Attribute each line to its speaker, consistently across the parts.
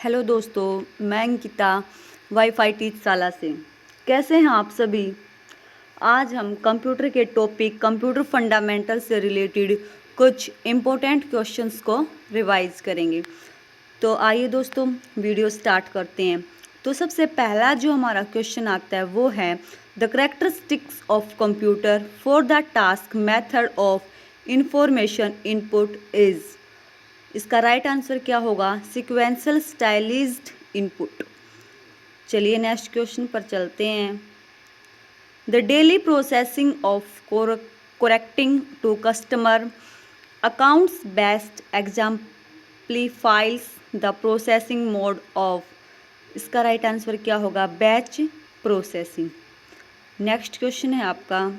Speaker 1: Hello दोस्तों, मैं Ankita wifi टीचशाला से। कैसे हैं आप सभी। आज हम कंप्यूटर के टॉपिक कंप्यूटर फंडामेंटल से रिलेटेड कुछ इम्पोर्टेंट क्वेश्चंस को रिवाइज करेंगे। तो आइए दोस्तों वीडियो स्टार्ट करते हैं। तो सबसे पहला जो हमारा क्वेश्चन आता है वो है the characteristics of computer for the task method of information input is. इसका राइट आंसर क्या होगा? Sequential stylized input. चलिए नेक्स्ट क्वेश्चन पर चलते हैं। The daily processing of correcting to customer accounts best exemplifies the processing mode of. इसका right answer क्या होगा? Batch processing. नेक्स्ट क्वेश्चन है आपका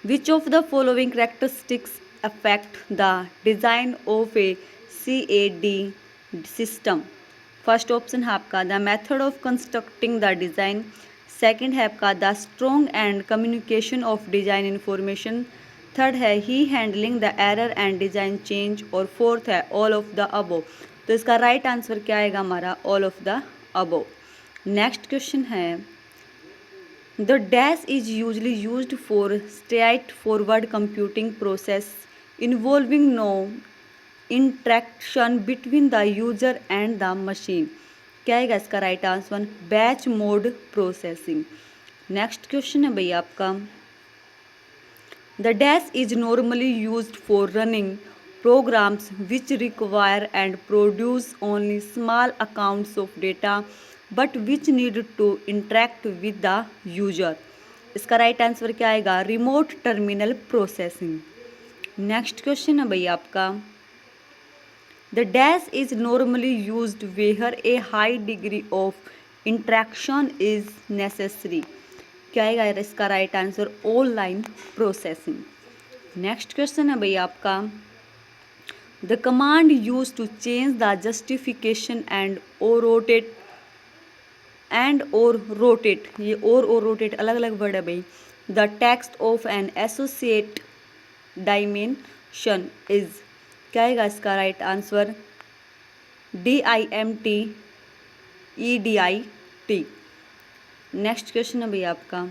Speaker 1: Which of the following characteristics affect the design of a CAD system? First option है आपका the method of constructing the design, second है आपका the strong and communication of design information, third है ही handling the error and design change, और fourth है all of the above. तो इसका राइट आंसर क्या आएगा हमारा? All of the above. Next question है The dash is usually used for straightforward computing process involving no interaction between the user and the machine. क्या आएगा इसका right answer? Batch mode processing. Next question है भैया आपका The dash is normally used for running programs which require and produce only small amounts of data but which need to interact with the user. इसका right answer क्या आएगा? Remote terminal processing. Next question है भैया आपका the dash is normally used where a high degree of interaction is necessary. क्या आएगा इसका right answer? Online processing. Next question है भैया आपका the command use to change the justification and और रोटेट ये और रोटेट अलग अलग वर्ड है भाई। The text of an associate dimension is. क्या आएगा इसका right answer? DIMTEDIT। Next question है भैया आपका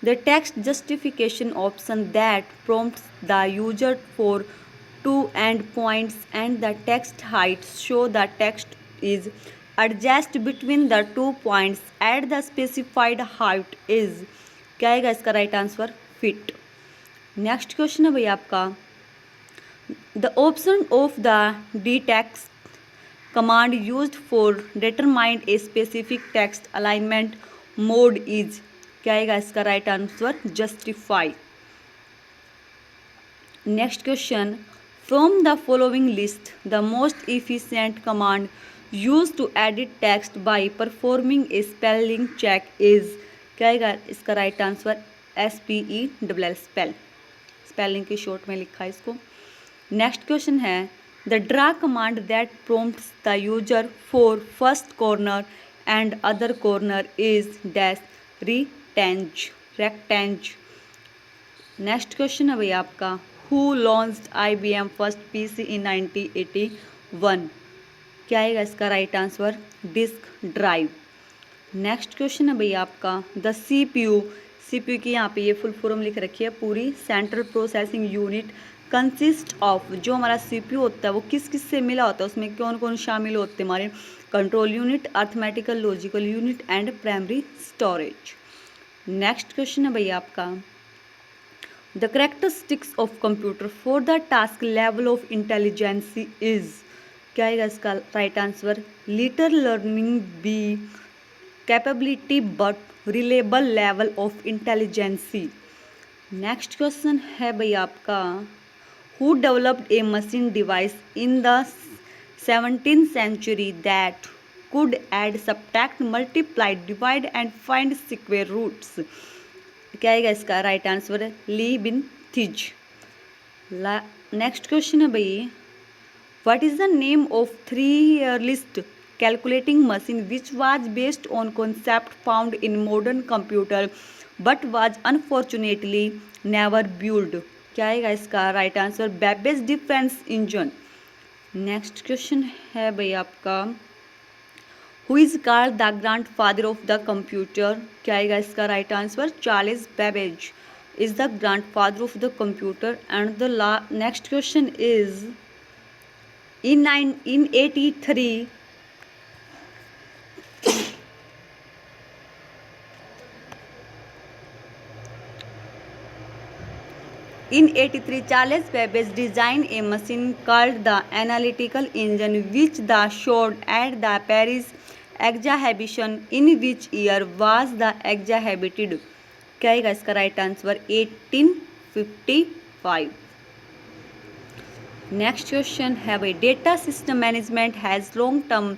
Speaker 1: the text justification option that prompts the user for two end points and the text height show the text is adjust between the 2 points at the specified height is। क्या आएगा इसका right answer? Fit. Next question है भैया आपका the option of the dtext command used for determine a specific text alignment mode is. क्या आएगा इसका right answer? Justify. Next question from the following list the most efficient command used to edit text by performing a spelling check is। क्या आएगा इसका right answer? SPELL spell, spelling की short में लिखा है इसको। नेक्स्ट क्वेश्चन है the draw command that prompts the user for first corner and other corner is dash rectangle. Next question है भैया आपका who launched IBM first PC in 1981। क्या आएगा इसका right answer? Disk drive. Next question है भैया आपका द CPU की यहाँ पे ये फुल फॉर्म लिख रखी है पूरी। Central processing unit consist of. जो हमारा CPU होता है वो किस किस से मिला होता है, उसमें कौन कौन शामिल होते हैं हमारे? Control unit, arithmetical logical unit and primary storage. Next question है भैया आपका the characteristics of computer for the task level of intelligency is. क्या आएगा इसका right answer? Little learning be capability but reliable level of intelligency. Next question है भैया आपका who developed a machine device in the 17th century that could add subtract multiply divide and find square roots. क्या आएगा इसका right answer? लीबिनथिज। Next question है भैया What is the name of 3-year list calculating machine which was based on concept found in modern computer but was unfortunately never built? क्या आएगा इसका right answer? Babbage difference engine. Next question है भाई आपका, who is called the grand father of the computer? क्या आएगा इसका right answer? Charles Babbage is the grand father of the computer. And the next question is, in 83 Charles Babbage designed a machine called the analytical engine, which the showed at the Paris exhibition. In which year was the exhibited? क्या है इसका right answer? 1855. Next question है भाई, data system management has long term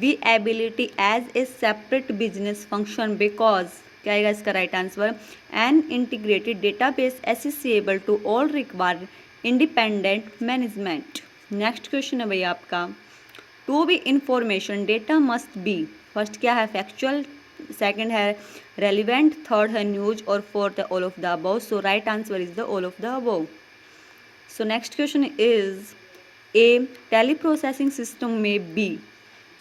Speaker 1: viability as a separate business function because. क्या आएगा इसका right answer? An integrated database accessible to all required independent management. Next question है भाई आपका, to be information data must be. First क्या है? Factual. Second है relevant. Third है न्यूज. और फोर्थ है all of the above. So right answer is the all of the above. So next question is, a teleprocessing system में B.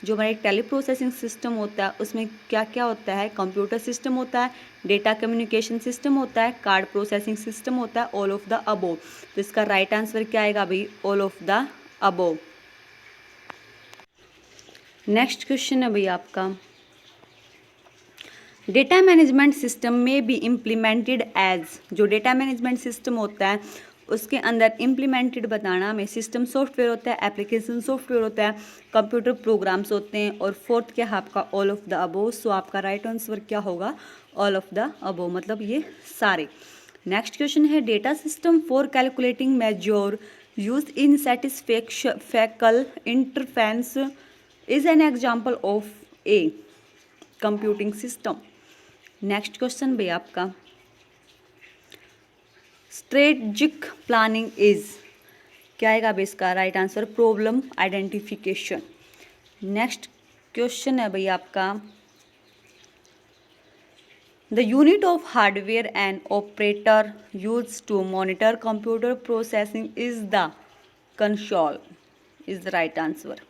Speaker 1: जो हमारा एक टेली प्रोसेसिंग सिस्टम होता है उसमें क्या क्या होता है? कंप्यूटर सिस्टम होता है, डेटा कम्युनिकेशन सिस्टम होता है, कार्ड प्रोसेसिंग सिस्टम होता है, ऑल ऑफ द अबोव. तो इसका राइट आंसर क्या आएगा भाई? All of the above. Next question है भाई आपका, डेटा मैनेजमेंट सिस्टम में बी इम्प्लीमेंटेड एज. जो डेटा मैनेजमेंट सिस्टम होता है उसके अंदर इम्प्लीमेंटेड बताना में सिस्टम सॉफ्टवेयर होता है, एप्लीकेशन सॉफ्टवेयर होता है, कंप्यूटर प्रोग्राम्स होते हैं, और फोर्थ क्या है आपका? All of the above. So आपका राइट आंसर क्या होगा? ऑल ऑफ द अबोव, मतलब ये सारे. नेक्स्ट क्वेश्चन है, data system for calculating major use in satisfactional interference is an example of a computing system. Next question भाई आपका, strategic planning is. क्या आएगा भाई इसका right answer? Problem identification. Next question है भाई आपका, the unit of hardware and operator use to monitor computer processing is the console. Is the right answer.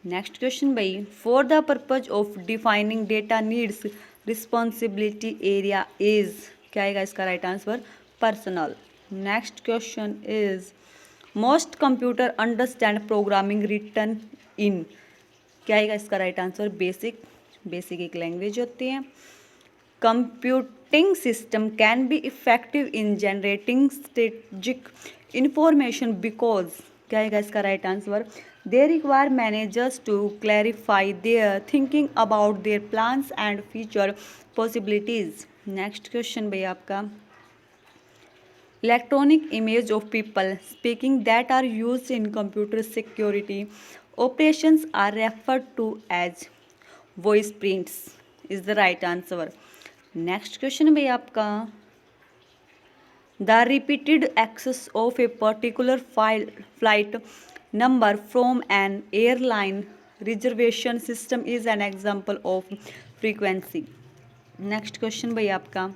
Speaker 1: Next question भाई, for the purpose of defining data needs responsibility area is. क्या आएगा इसका right answer? Personal. Next question is, most computer understand programming written in. क्या आएगा इसका right answer? BASIC. BASIC एक language होती है. Computing system can be effective in generating strategic information because. क्या आएगा इसका right answer? They require managers to clarify their thinking about their plans and future possibilities. Next question भाई आपका, electronic image of people speaking that are used in computer security operations are referred to as voice prints is the right answer. Next question भाई आपका, the repeated access of a particular flight number from an airline reservation system is an example of frequency. Next question भाई आपका,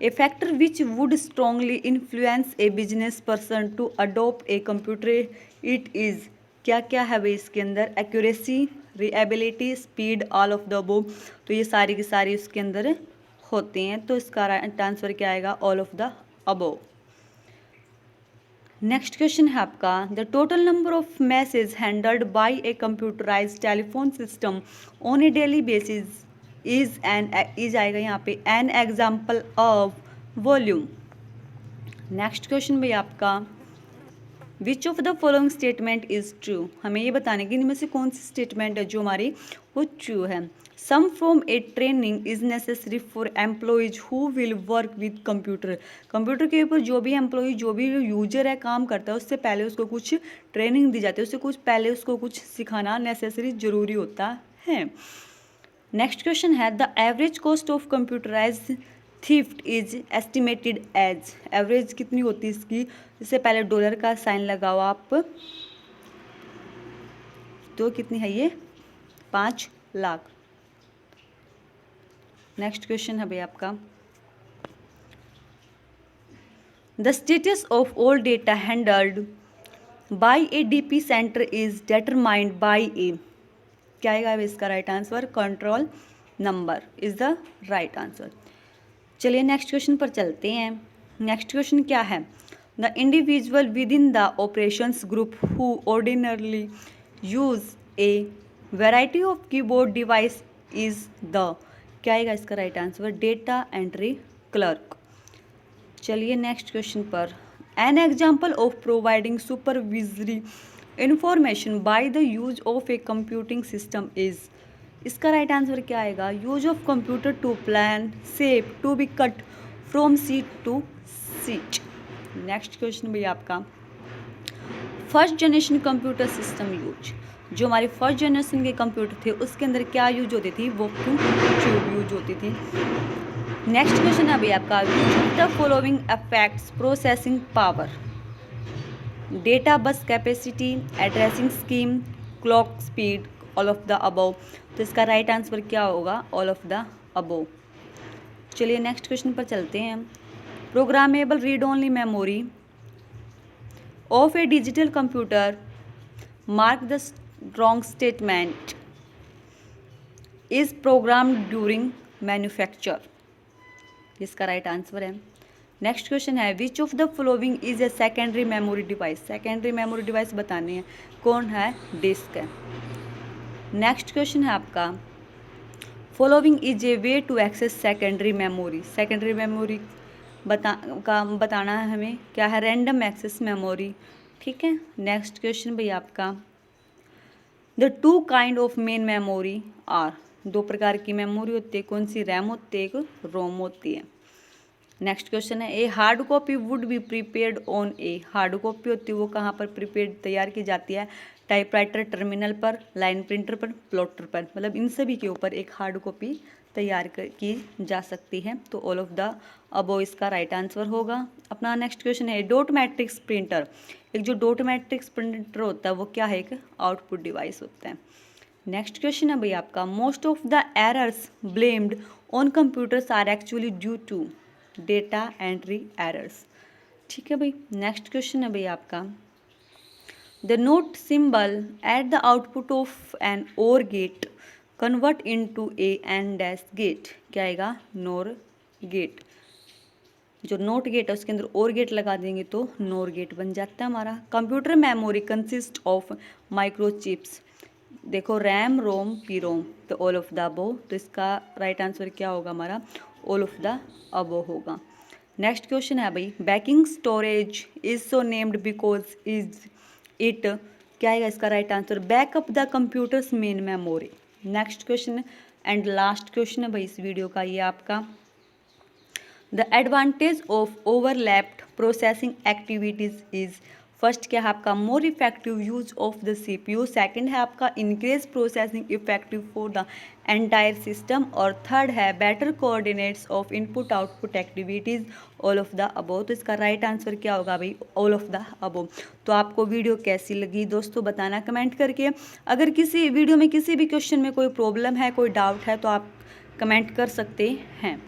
Speaker 1: a factor which would strongly influence a business person to adopt a computer it is. क्या क्या है भाई इसके अंदर? Accuracy, reliability, speed, all of the above. तो ये सारी की सारी उसके अंदर होते हैं. तो इसका राइट आंसर क्या आएगा? All of the above. Next question है आपका, the total number of message handled by A computerised telephone system on A daily basis is आएगा यहाँ पे N example of volume. Next question भाई आपका, which of the following statement is true. हमें ये बताने कि इनमें से कौन सी स्टेटमेंट है जो हमारी वो ट्रू है. Some from a training is necessary for employees who will work with computer. Computer के ऊपर जो भी एम्प्लॉय, जो भी यूजर है, काम करता है, उससे पहले उसको कुछ ट्रेनिंग दी जाती है, उससे कुछ पहले उसको कुछ सिखाना नेसेसरी ज़रूरी होता है. नेक्स्ट क्वेश्चन है, the average cost of computerized theft is estimated as. Average कितनी होती है इसकी? इससे पहले डॉलर का साइन लगाओ आप. तो कितनी है ये? 5 लाख. नेक्स्ट क्वेश्चन है भाई आपका, the status of all data handled by a DP center is determined by a, क्या आएगा इसका right answer? Control number is the right answer. चलिए नेक्स्ट क्वेश्चन पर चलते हैं। नेक्स्ट क्वेश्चन क्या है? The individual within the operations group who ordinarily use a variety of keyboard device is the, क्या आएगा इसका right answer? Data entry clerk. चलिए नेक्स्ट क्वेश्चन पर, an example of providing supervisory information by the use of a computing system is, इसका right answer क्या आएगा? Use of computer to plan shape to be cut from sheet to sheet. Next question भी आपका, first generation computer system use, जो हमारे first generation के computer थे उसके अंदर क्या यूज होती थी? वैक्यूम ट्यूब यूज होती थी। नेक्स्ट क्वेश्चन है अभी आपका, which of the following affects processing power? Data bus capacity, addressing scheme, clock speed, all of the above. तो इसका राइट आंसर क्या होगा? All of the above. चलिए नेक्स्ट क्वेश्चन पर चलते हैं। Programmable read only memory of a digital computer mark the wrong statement is program during manufacture, इसका right answer है। नेक्स्ट क्वेश्चन है, which of the following is a secondary memory device? Secondary memory device बताने हैं, कौन है? Disc है। Next question है आपका, following is a way to access secondary memory. Secondary memory बताना है हमें, क्या है? Random access memory. ठीक है। नेक्स्ट क्वेश्चन भाई आपका, the two kind of main memory are, दो प्रकार की मेमोरी होती है, कौन सी? रैम होती है, एक रोम होती है। नेक्स्ट क्वेश्चन है, a hard copy would be prepared on A, hard copy होती है वो कहाँ पर प्रीपेयर्ड तैयार की जाती है? टाइपराइटर टर्मिनल पर, लाइन प्रिंटर पर, प्लॉटर पर, मतलब इन सभी के ऊपर एक हार्ड कॉपी तैयार की जा सकती है। तो ऑल ऑफ द अबव इसका राइट आंसर होगा। अपना नेक्स्ट क्वेश्चन है, डॉट मैट्रिक्स प्रिंटर, एक जो डॉट मैट्रिक्स प्रिंटर होता है वो क्या है? एक आउटपुट डिवाइस होता है। नेक्स्ट क्वेश्चन है भाई आपका, most of the errors blamed on computers are actually due to data entry errors. ठीक है भाई। नेक्स्ट क्वेश्चन है भाई आपका, the NOT symbol at the output of an OR gate convert into a an dash gate, क्या आएगा? NOR gate. जो NOT gate है उसके अंदर और गेट लगा देंगे तो नोर गेट बन जाता है हमारा। Computer memory consist of microchips, देखो रैम, रोम, पी रोम, तो ऑल ऑफ द अबव। तो इसका राइट आंसर क्या होगा हमारा? ऑल ऑफ द अबव होगा। नेक्स्ट क्वेश्चन है भाई, banking storage is so named because is it, क्या आएगा इसका right answer? Backup the computers main memory. Next question and last question है भाई इस वीडियो का, ये आपका, the advantage of overlapped processing activities is, first क्या है आपका? More effective use of the CPU, second है आपका increase processing effective for the entire system, और थर्ड है better coordinates of input output activities, all of the above. तो इसका right answer क्या होगा भाई? All of the above. तो आपको वीडियो कैसी लगी दोस्तों बताना कमेंट करके। अगर किसी वीडियो में किसी भी क्वेश्चन में कोई प्रॉब्लम है, कोई डाउट है तो आप कमेंट कर सकते हैं।